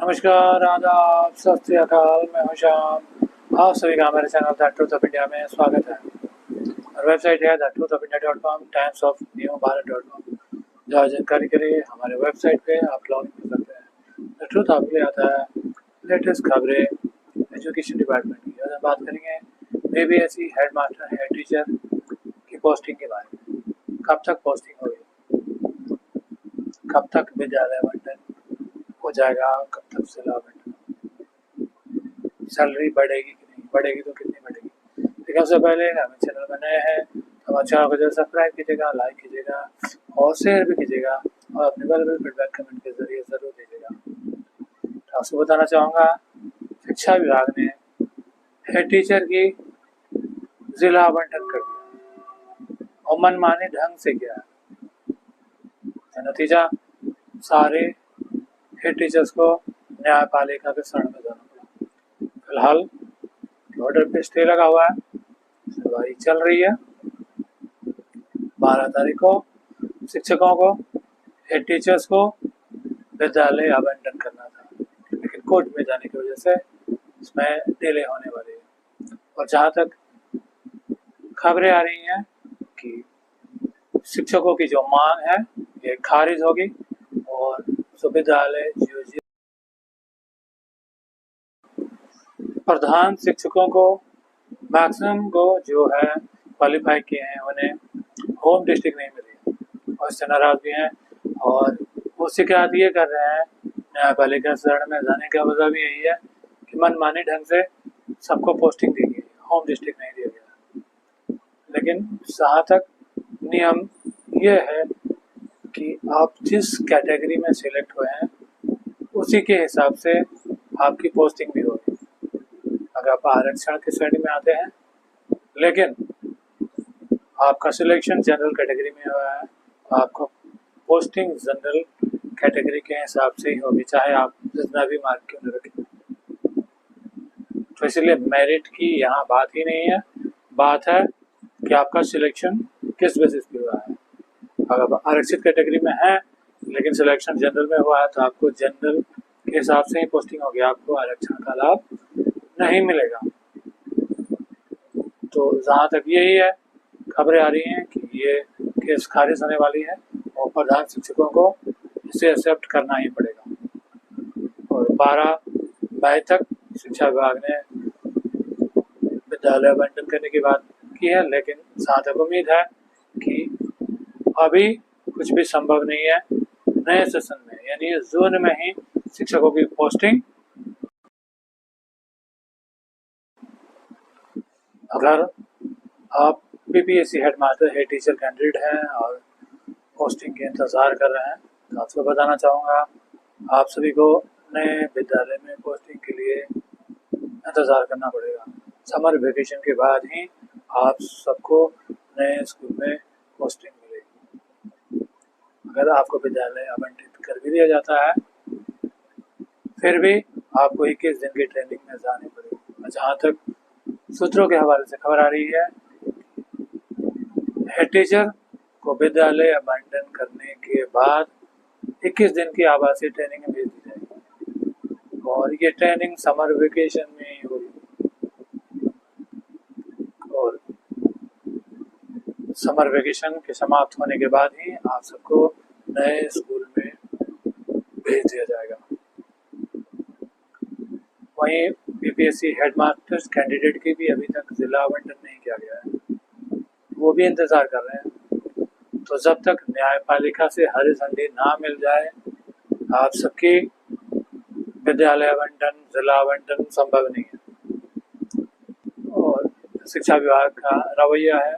नमस्कार, आदाब, सत श्री अकाल। मैं हूं श्याम। आप सभी का हमारे channel the truth of India में स्वागत है। और वेबसाइट है thetruthofIndia.com, timesofnewbharat.com। ज़्यादा जानकारी के लिए हमारे वेबसाइट पे आप लॉग इन कर सकते हैं। द ट्रूथ आपके लिए आता है लेटेस्ट खबरें एजुकेशन डिपार्टमेंट की। आज हम बात करेंगे बीबीएसई हेड मास्टर हेड टीचर की पोस्टिंग के बारे में। कब तक पोस्टिंग होगी, कब तक विद्यालय आवंटन हो जाएगा, कब तक जिला आवंटन, सैलरी बढ़ेगी कि नहीं बढ़ेगी, तो कितनी बढ़ेगी। लेकिन सबसे पहले हमें चैनल में नए हैं तो हमारे चैनल को जरूर सब्सक्राइब कीजिएगा, लाइक कीजिएगा और शेयर भी कीजिएगा और अपने वैल्यूएबल फीडबैक कमेंट के जरिए ज़रूर दीजिएगा। तो आपको बताना चाहूँगा, शिक्षा विभाग ने हेड टीचर की जिला आवंटन कर दिया और मनमाने ढंग से किया। नतीजा सारे हेड टीचर्स को न्यायपालिका के शरण में जाना पड़ा। फिलहाल ऑर्डर पे स्टे लगा हुआ है, सुनवाई चल रही है। 12 तारीख को शिक्षकों को हेड टीचर्स को विद्यालय आवंटन करना था, लेकिन कोर्ट में जाने की वजह से इसमें डिले होने वाली है। और जहाँ तक खबरें आ रही हैं कि शिक्षकों की जो मांग है ये खारिज होगी और विद्यालय प्रधान शिक्षकों को मैक्सिमम को जो है क्वालिफाई किए हैं उन्हें होम डिस्ट्रिक्ट नहीं मिली और इससे नाराज भी हैं। और वो शिकायत ये कर रहे हैं न्यायपालिका शरण में जाने का वजह भी यही है कि मनमानी ढंग से सबको पोस्टिंग दी गई, होम डिस्ट्रिक्ट नहीं दिया गया। लेकिन जहाँ तक नियम ये है कि आप जिस कैटेगरी में सिलेक्ट हुए हैं उसी के हिसाब से आपकी पोस्टिंग भी होगी। अगर आप आरक्षण की श्रेणी में आते हैं लेकिन आपका सिलेक्शन जनरल कैटेगरी में हुआ है तो आपको पोस्टिंग जनरल कैटेगरी के हिसाब से ही होगी, चाहे आप जितना भी मार्क क्यों न रखें। तो इसलिए मेरिट की यहाँ बात ही नहीं है, बात है कि आपका सिलेक्शन किस बेसिस पे हुआ है। अगर आप आरक्षित कैटेगरी में हैं लेकिन सिलेक्शन जनरल में हुआ है तो आपको जनरल के हिसाब से ही पोस्टिंग होगी, आपको आरक्षण का लाभ नहीं मिलेगा। तो जहाँ तक यही है, खबरें आ रही हैं कि ये केस खारिज होने वाली है और प्रधान शिक्षकों को इसे एक्सेप्ट करना ही पड़ेगा। और 12 मई तक शिक्षा विभाग ने विद्यालय आवंटन करने की बात की है, लेकिन जहाँ तक उम्मीद है कि अभी कुछ भी संभव नहीं है। नए सेशन में यानी जून में ही शिक्षकों की पोस्टिंग, अगर आप BPSC head master head teacher candidate हैं और पोस्टिंग के इंतज़ार कर रहे हैं तो आपको बताना चाहूँगा, आप सभी को नए विद्यालय में पोस्टिंग के लिए इंतज़ार करना पड़ेगा। समर वेकेशन के बाद ही आप सबको नए स्कूल में पोस्टिंग मिलेगी। अगर आपको विद्यालय आवंटित कर भी दिया जाता है फिर भी आपको 21 दिन की ट्रेनिंग में जानी पड़ेगी। जहाँ तक सूत्रों के हवाले से खबर आ रही है, हेड टीचर को विद्यालय आवंटन करने के बाद 21 दिन की आवासीय ट्रेनिंग में भेज दी जाएगी और ये ट्रेनिंग समर वेकेशन में ही होगी। और समर वेकेशन के समाप्त होने के बाद ही आप सबको नए स्कूल में भेज दिया जाएगा। वहीं बीपीएससी हेडमास्टर्स कैंडिडेट की भी अभी तक जिला आवंटन नहीं किया गया है, वो भी इंतज़ार कर रहे हैं। तो जब तक न्यायपालिका से हरी झंडी ना मिल जाए आप सबकी विद्यालय आवंटन जिला आवंटन संभव नहीं है। और शिक्षा विभाग का रवैया है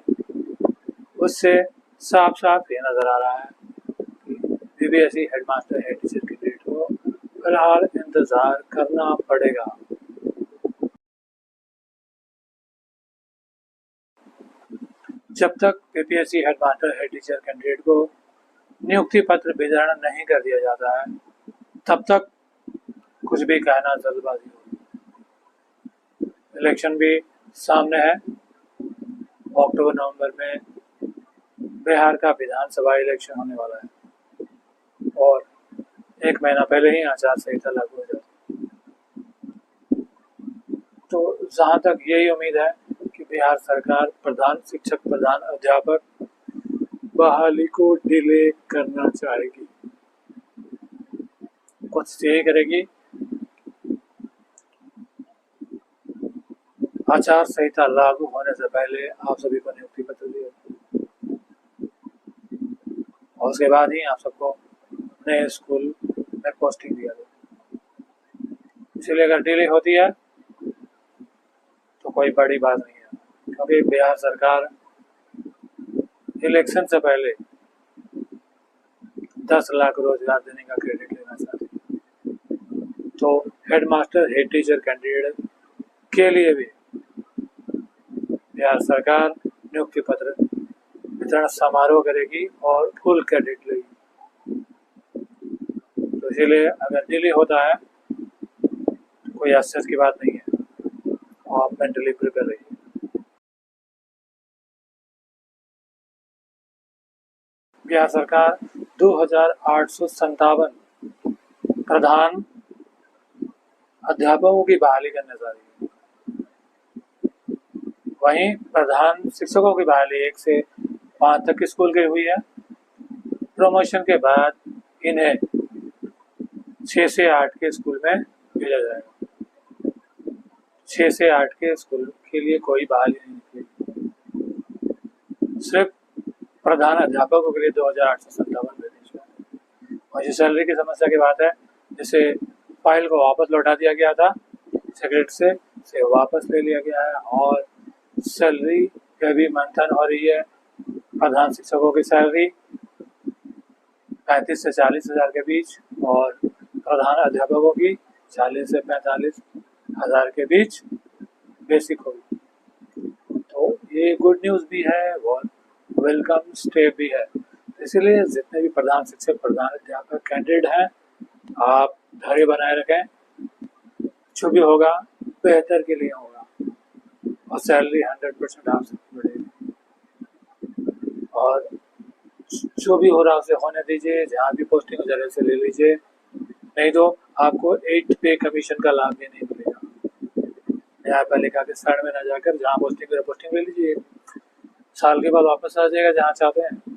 उससे साफ साफ ये नज़र आ रहा है कि बीबीएसई हेडमास्टर हेड टीचर कैंडिडेट को फिलहाल इंतज़ार करना पड़ेगा। जब तक BPSC headmaster head teacher candidate को नियुक्ति पत्र वितरण नहीं कर दिया जाता है तब तक कुछ भी कहना जल्दबाजी होगी। इलेक्शन भी सामने है, अक्टूबर नवंबर में बिहार का विधानसभा इलेक्शन होने वाला है और 1 महीना पहले ही आचार संहिता लागू हो जाती है। तो जहाँ तक यही उम्मीद है कि बिहार सरकार प्रधान शिक्षक, प्रधान अध्यापक बहाली को डिले करना चाहेगी, कोशिश यही करेगी। आचार संहिता लागू होने से पहले आप सभी को नियुक्ति पत्र दिए और उसके बाद ही आप सबको नए स्कूल में पोस्टिंग दिया जाए। इसलिए अगर डिले होती है तो कोई बड़ी बात नहीं है, क्योंकि बिहार सरकार इलेक्शन से पहले 10 लाख रोजगार देने का क्रेडिट लेना चाहती है। तो हेडमास्टर, हेड टीचर कैंडिडेट के लिए भी बिहार सरकार नियुक्ति पत्र वितरण समारोह करेगी और फुल क्रेडिट लेगी। तो इसीलिए अगर डिले होता है तो कोई आश्चर्य की बात नहीं है, आप मेंटली प्रिपेयर रहिए। बिहार सरकार 2857 प्रधान अध्यापकों की बहाली करने जा रही है। वहीं प्रधान शिक्षकों की बहाली 1 से 5 तक की स्कूल की हुई है। प्रमोशन के बाद इन्हें 6 से 8 के स्कूल में भेजा जाएगा। 6 से 8 के स्कूल के लिए कोई बहाली नहीं निकलेगी, सिर्फ प्रधान अध्यापकों के लिए 2857 भेजे। और जो सैलरी की समस्या की बात है, जिसे फाइल को वापस लौटा दिया गया था सेक्रेटरी से वापस ले लिया गया है और सैलरी का भी मंथन हो रही है। प्रधान शिक्षकों की सैलरी 35 से 40 हज़ार के बीच और प्रधान अध्यापकों की 40 से 45 हज़ार के बीच बेसिक होगी। तो ये गुड न्यूज़ भी है और वेलकम स्टेप भी है। इसीलिए जितने भी प्रधान शिक्षक, प्रधान अध्यापक कैंडिडेट हैं, आप धैर्य बनाए रखें। जो भी होगा बेहतर के लिए होगा और सैलरी 100% आप सबकी बढ़ेगी। और जो भी हो रहा है उसे होने दीजिए, जहाँ भी पोस्टिंग हो जल्दी से ले लीजिए, नहीं तो आपको 8 पे कमीशन का लाभ भी नहीं मिलेगा। न्यायपालिका के शरण में न जाकर जहाँ पोस्टिंग ले लीजिए, साल के बाद वापस आ जाएगा जहाँ चाहते हैं।